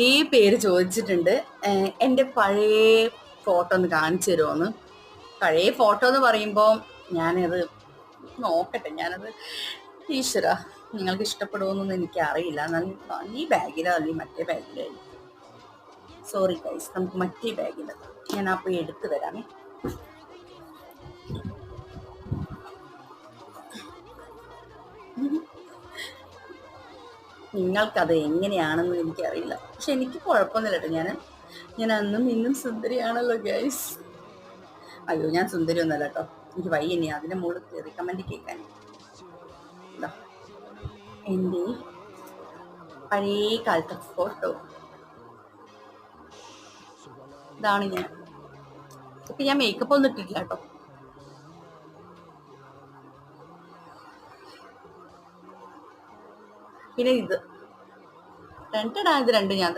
ഈ പേര് ചോദിച്ചിട്ടുണ്ട്. എൻ്റെ പഴയ ഫോട്ടോ ഒന്ന് കാണിച്ചു തരുമോന്ന്. പഴയ ഫോട്ടോ എന്ന് പറയുമ്പോൾ ഞാനത് നോക്കട്ടെ. ഞാനത് ഈശ്വര നിങ്ങൾക്ക് ഇഷ്ടപ്പെടുമോന്നൊന്നും എനിക്ക് അറിയില്ല. എന്നാൽ ഈ ബാഗിലോ അല്ലെങ്കിൽ മറ്റേ ബാഗിലോ. സോറി ഗൈസ്, നമുക്ക് മറ്റേ ബാഗിൽ ഞാൻ ആ പോയി എടുത്തു തരാമേ. നിങ്ങൾക്കത് എങ്ങനെയാണെന്ന് എനിക്കറിയില്ല, പക്ഷെ എനിക്ക് കുഴപ്പമൊന്നുമില്ല കേട്ടോ. ഞാൻ അന്നും ഇന്നും സുന്ദരിയാണല്ലോ ഗൈസ്. അയ്യോ, ഞാൻ സുന്ദരി ഒന്നല്ല കേട്ടോ. എനിക്ക് വയ്യ ഇനി അതിൻ്റെ മുകളിൽ കയറി കമൻറ്റ് കേൾക്കാൻ. എൻ്റെ പഴയ കാലത്തെ ഫോട്ടോ ഇതാണ്. ഞാൻ മേക്കപ്പ് ഒന്നും ഇട്ടിട്ടില്ല കേട്ടോ. പിന്നെ ഇത് രണ്ടും ഞാൻ